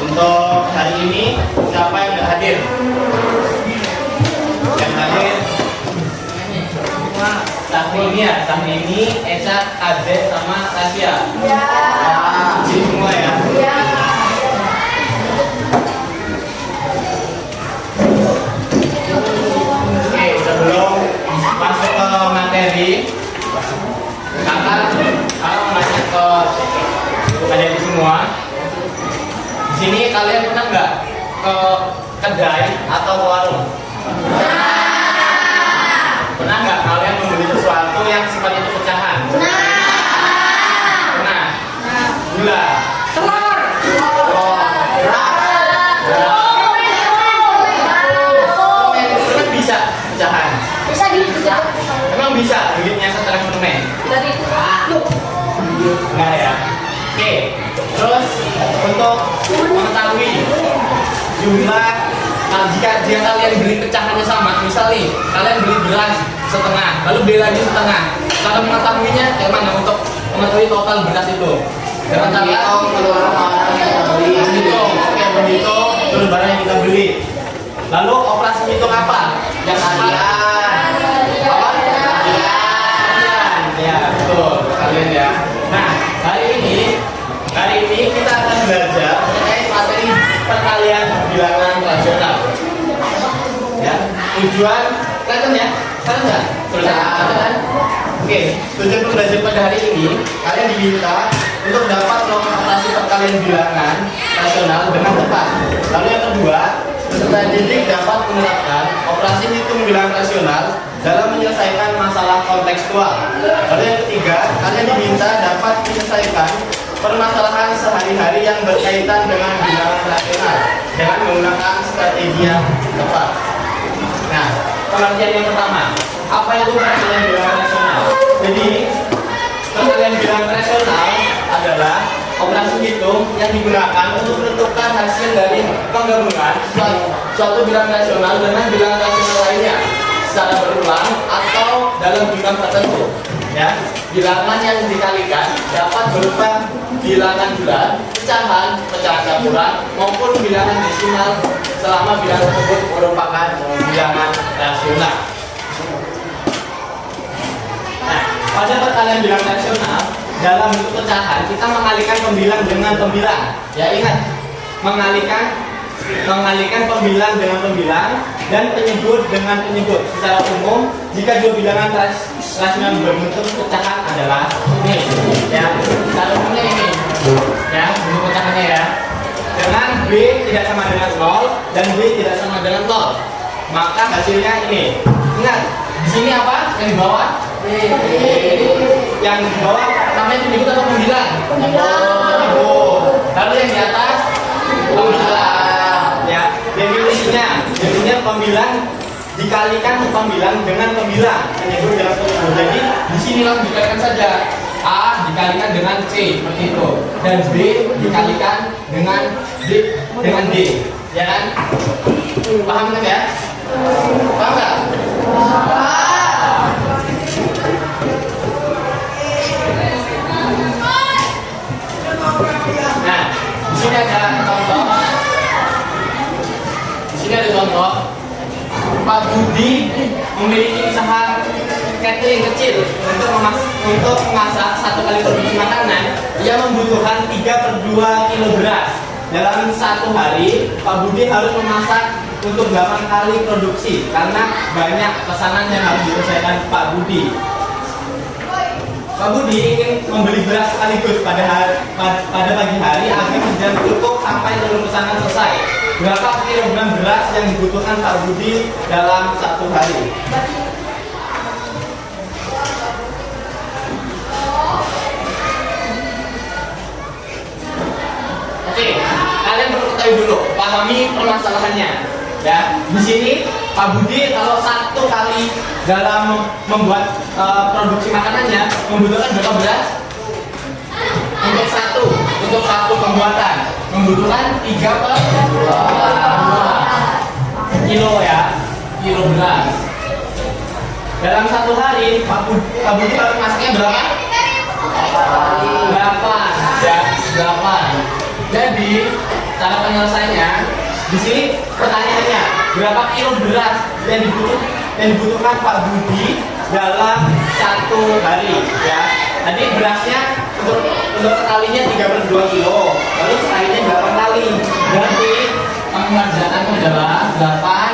Untuk hari ini siapa yang nggak hadir? Yang hadir Sahrini, Esa, Ade, sama Tasya. Ya. Jadi semua ya. Ya. Oke, sebelum masuk ke materi, kakak nanya ke adik semua. Di sini kalian pernah nggak ke kedai atau ke warung? Pernah nggak kalian membeli sesuatu yang sifatnya itu pecahan? Pernah. Gula. Telur. Emang bisa pecahan? Bisa bisa. Emang bisa duitnya setelah permen? Dari Enggak ya. Oke. Terus untuk mengetahui jumlah jika kalian beli pecahannya sama, misal nih kalian beli beras setengah, lalu beli lagi setengah. Cara mengetahuinya gimana untuk mengetahui total beras itu? Dengan cara menghitung seluruh barang yang kita beli. Lalu operasi hitung apa? Yang kalian apa? Ya, betul kalian ya. Nah, hari ini kita akan belajar mengenai materi perkalian bilangan rasional. Ya, tujuan kelihatan ya? Kelihatan nggak? Kelihatan. Oke, tujuan pembelajaran pada hari ini kalian diminta untuk dapat melakukan operasi perkalian bilangan rasional dengan tepat. Lalu yang kedua, peserta didik dapat menerapkan operasi hitung bilangan rasional dalam menyelesaikan masalah kontekstual. Lalu yang ketiga, kalian diminta dapat menyelesaikan permasalahan sehari-hari yang berkaitan dengan bilangan rasional dengan menggunakan strategi yang tepat. Nah, pengertian yang pertama, apa itu perkalian bilangan rasional? Jadi, perkalian bilangan rasional adalah operasi hitung yang digunakan untuk menentukan hasil dari penggabungan suatu bilangan rasional dengan bilangan rasional lainnya secara berulang atau dalam bilangan tertentu. Ya, bilangan yang dikalikan dapat berupa bilangan bulat, pecahan campuran maupun bilangan desimal selama bilangan tersebut merupakan bilangan rasional. Nah, pada perkalian bilangan rasional dalam bentuk pecahan kita mengalihkan pembilang dengan pembilang. Ya, ingat, mengalihkan pembilang dengan pembilang dan penyebut dengan penyebut. Secara umum, jika dua bilangan rasional berbentuk pecahan adalah ini, ya. Secara umumnya ini, ya, bentuk pecahannya ya. Dengan B tidak sama dengan 0 dan B tidak sama dengan 0, maka hasilnya ini. Ingat, di sini apa? Yang di bawah? Yang di bawah namanya penyebut atau pembilang? Penyebut. Lalu yang di atas pembilang. Ya, definisinya pembilang dikalikan pembilang dengan pembilang, penyebut dengan penyebut. Jadi di sini langsung dikalikan saja. A dikalikan dengan C seperti itu, dan B dikalikan dengan D, ya kan? Paham kan ya? Paham nggak? Nah, di sini ada contoh. Di sini ada contoh. Pak Budi memiliki usaha catering kecil untuk memasak 1 kali produksi makanan. Ia membutuhkan 3/2 kilo beras. Dalam 1 hari, Pak Budi harus memasak untuk 8 kali produksi karena banyak pesanan yang harus diselesaikan Pak Budi. Pak Budi ingin membeli beras sekaligus pada pagi hari agar kemudian cukup sampai seluruh pesanan selesai. Berapa kilogram beras yang dibutuhkan Pak Budi dalam 1 hari? Oke, kalian perlu ketahui dulu, pahami permasalahannya. Ya, di sini Pak Budi kalau satu kali dalam membuat produksi makanannya membutuhkan berapa beras? Untuk satu pembuatan membutuhkan 3 per 2 kilo ya, kilo beras. Dalam satu hari Pak Budi harus masaknya berapa? 8 ya, 8. Jadi cara penyelesaiannya di sini pertanyaannya berapa kilo beras yang dibutuhkan Pak Budi dalam satu hari ya. Tadi berasnya untuk sekalinya 3/2 kilo, lalu sekalinya 8 kali. Berarti pengerjaannya adalah 8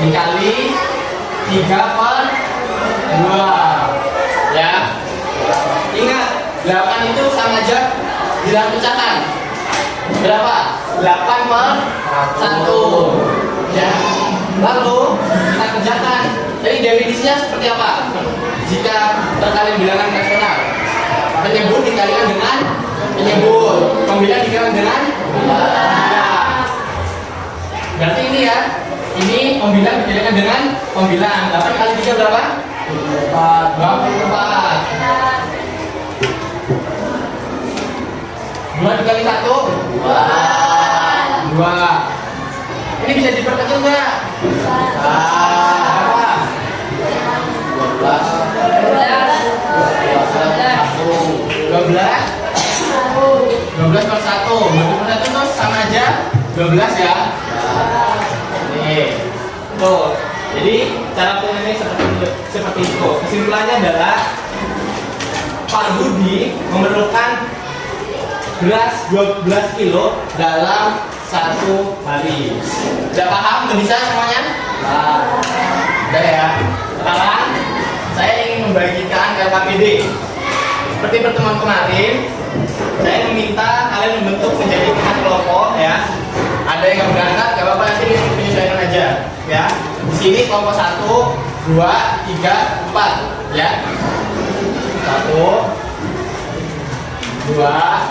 dikali 3/2 ya. Ingat 8 itu sama aja bilang pecahan berapa? 8/1 ya. Lalu kita kerjakan. Jadi definisinya seperti apa? Jika perkalian bilangan rasional, penyebut dikalikan dengan penyebut, pembilang dikalikan dengan pembilang. Berarti ini ya, ini pembilang dikalikan dengan pembilang. 8 kali 3 berapa? 24. 2 dikali 1 2. Ini bisa diperkecil nggak? Berapa? 12 per 1 itu sama aja 12 ya. Nih tuh, jadi cara penilaiannya seperti itu. Kesimpulannya adalah Pak Budi memerlukan beras 12 kilo dalam satu hari. Udah paham? Udah bisa semuanya? Udah ya. Sekarang saya ingin membagikan LKPD. Seperti pertemuan kemarin, saya meminta kalian membentuk menjadi 4 kelompok ya. Ada yang berangkat, gak apa-apa, nanti menyesuaikan aja ya. Di sini kelompok 1, 2, 3, 4 ya. 1, 2,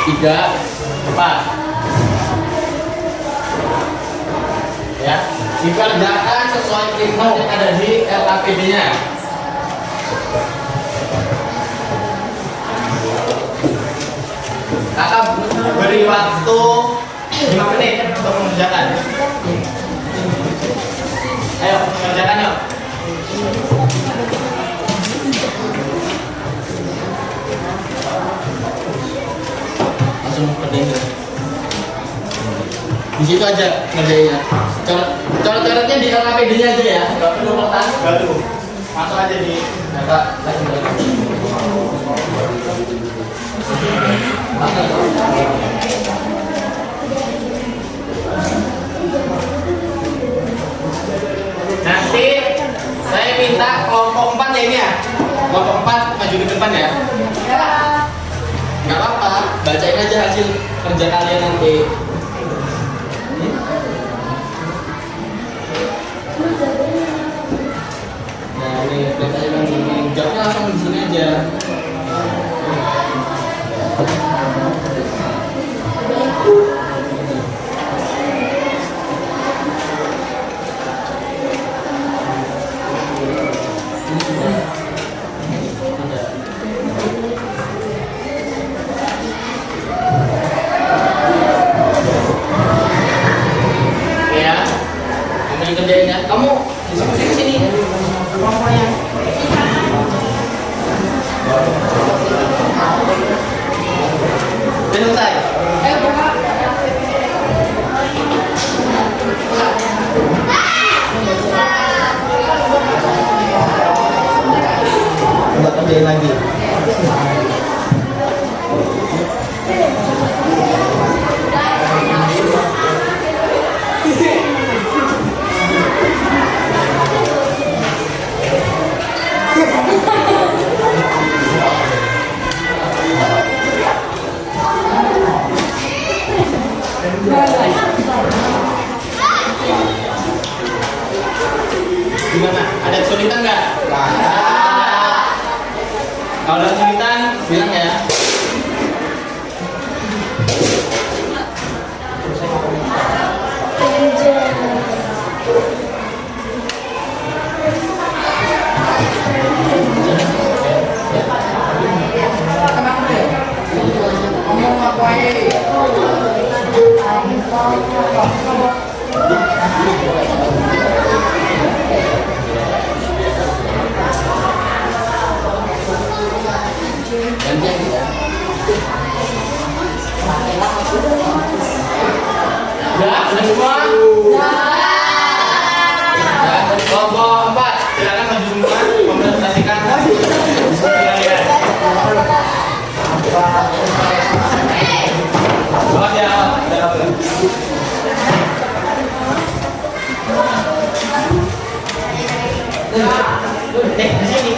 3, 4 ya. Dikerjakan sesuai perintah yang ada di LKPD nya. Kakak beri waktu 5 menit untuk mengerjakan. Ayo kerjakan yuk. Langsung kerjain. Di situ aja ngerjainnya. Coret-coretnya di LKPD-nya aja ya. Enggak perlu kertas baru. Masuk aja di data nanti saya minta kelompok 4 ya ini ya. Kelompok 4 maju ke depan ya. Nggak apa-apa, bacain aja hasil kerja kalian nanti. Nah ini kelihatannya kan ini jawabnya langsung di sini aja. Kerjain ya, kamu diskusi di sini kelompoknya. Udah semua? Kelompok 4, silakan maju semua mempresentasikan kalian. Awas ya, di sini.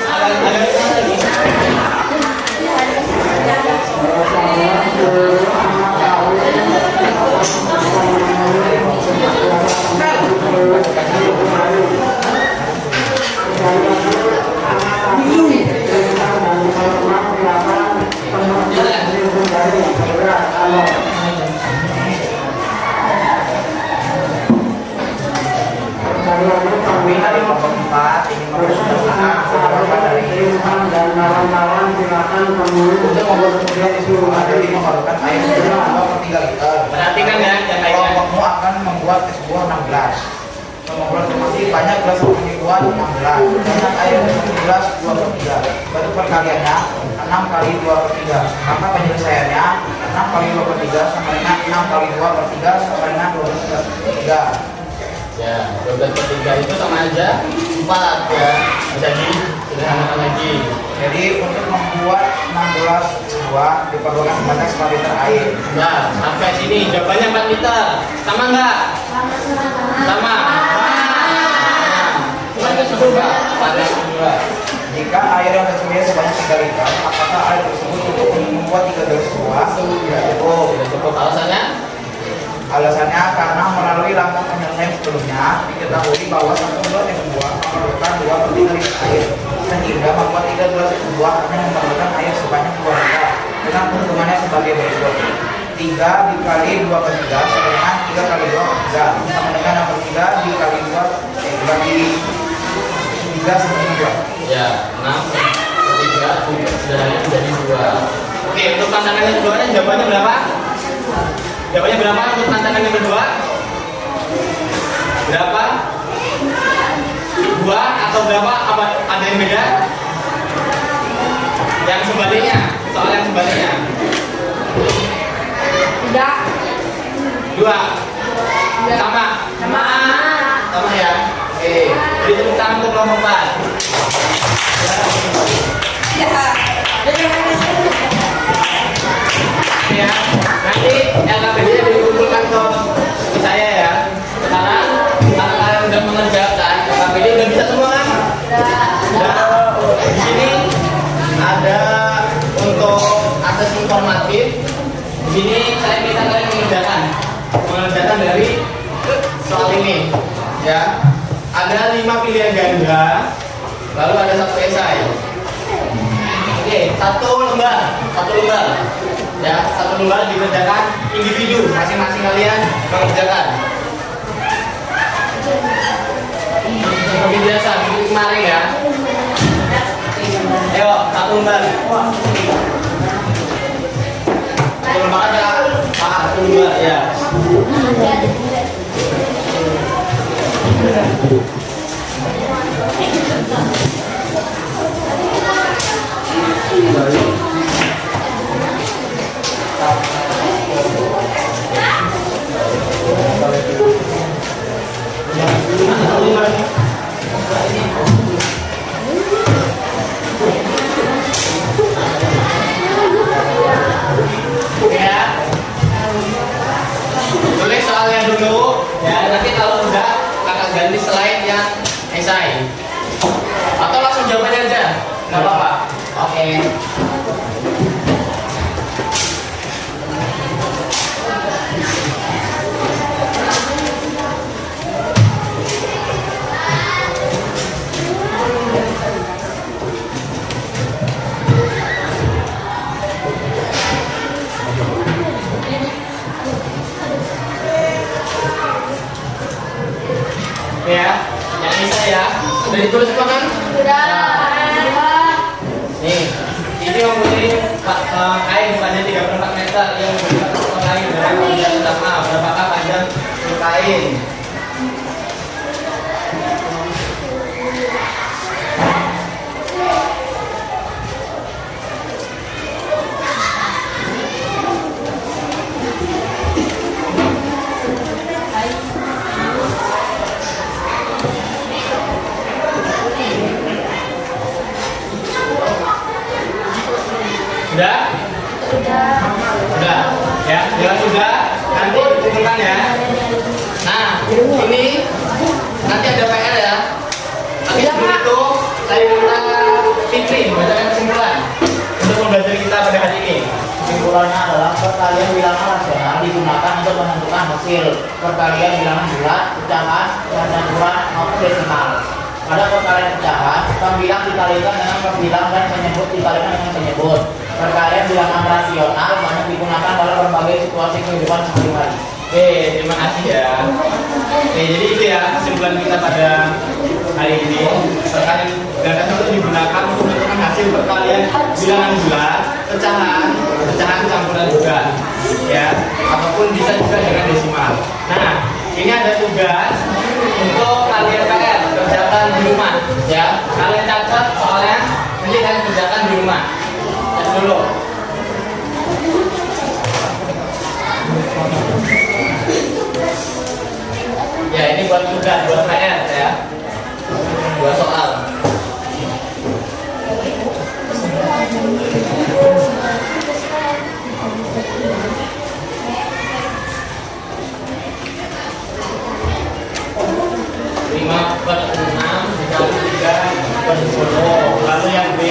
Agak lagi. Perhatikan ya, kelompokmu akan membuat sebuah 16. Mengumpulkan masih banyak gelas yang dibuat 16. Banyak air 16 2/3. Batu perkaliannya 6 kali 2/3. Maka penyelesaiannya 6 kali 2/3 sama dengan 6 kali 2/3 sama dengan 12/3. ya, 12/3 itu sama aja 4 ya. Jadi sederhanakan lagi. Jadi untuk membuat 16 buah diperlukan sebanyak 1 liter air. Nah, sampai sini jawabannya 4 liter. Sama enggak? Sama. Cuma kedua, pada kedua. Jika air yang tersedia sebanyak 3 liter, apakah air tersebut cukup untuk membuat 3 gelas buah? Tidak cukup. Alasannya? Alasannya karena melalui langkah penyelesaian sebelumnya diketahui bahwa 1 gelas es buah memerlukan 2/3 liter air, sehingga membuat 3 gelas es buah hanya memerlukan air sebanyak 2 liter. Dengan perhitungannya sebagai berikut: 3 dikali 2/3 sama dengan 3 kali 2/3 sama dengan 6/3 dikali 2 dibagi 3 sama dengan 2. Ya, 6/3 sederhananya menjadi 2. Oke, untuk tantangan yang kedua jawabannya berapa? Jawabannya berapa untuk tantangan yang kedua? Berapa? 2 atau berapa? Apa ada yang beda? Yang sebaliknya, soal yang sebaliknya. Tidak. 2. Sama. Sama ya. Oke. Beri tepuk tangan untuk kelompok 4. Ya. Nanti LKPD-nya dikumpulkan ke saya ya. Sekarang karena kalian sudah mengerjakan, LKPD udah bisa semua kan? Udah. Di sini ada untuk akses informatif. Di sini saya minta kalian mengerjakan dari soal ini. Ya. Ada 5 pilihan ganda, lalu ada 1 esai. Oke, satu lembar. Ya, 1 lembar dikerjakan individu, masing-masing kalian mengerjakan. Seperti biasa, seperti kemarin ya. Ayo, 1 lembar. 1 lembar ada, 1 lembar ya. Tulis soalnya dulu ya, nanti kalau udah kakak ganti slide yang esai atau langsung jawabannya aja, nggak apa-apa. Oke. Ya, yang bisa ya. Sudah ditulis semua kan? Sudah. Nih, ini mempunyai air bukannya 3/4 meter yang mempunyai air dari minta maaf berapa Sudah? Sudah. Ya, bila sudah, nanti dikumpulkan ya. Nah, ini nanti ada PR ya. Tapi sebelum itu, saya minta Fikri bacakan kesimpulan untuk pembelajaran kita pada hari ini. Kesimpulannya adalah perkalian bilangan rasional digunakan untuk menentukan hasil perkalian bilangan bulat, pecahan, campuran maupun desimal. Pada perkalian pecahan, pembilang dikalikan dengan pembilang dan penyebut dikalikan dengan penyebut. Perkalian bilangan rasional banyak digunakan dalam berbagai situasi kehidupan sehari-hari. Oke, terima kasih ya. Oke, jadi itu ya kesimpulan kita pada hari ini. Perkalian bilangan itu digunakan untuk menentukan hasil perkalian bilangan bulat, pecahan campuran juga. Ya, apapun bisa juga dengan desimal. Nah, ini ada tugas untuk kalian PR kerjakan di rumah. Ya, kalian catat soalnya nanti kalian kerjakan di rumah. Catat dulu. Ya, ini buat tugas, buat PR ya. Dua soal. Dikali 3/10. Lalu yang B,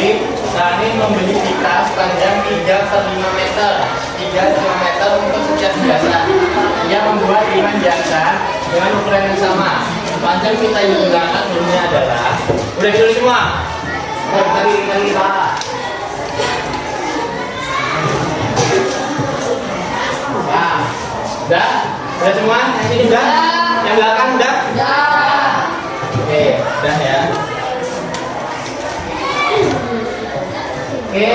Tani membeli pita sepanjang 3/5 meter 3,5 meter untuk setiap biasa. Ia membuat 5 biasa dengan ukuran yang sama. Sepanjang pita yang digunakan dulunya adalah, udah dulu semua. Tadi Pak. Nah, udah semua? Yang sini udah? Yang belakang udah? Oke, udah ya. Oke,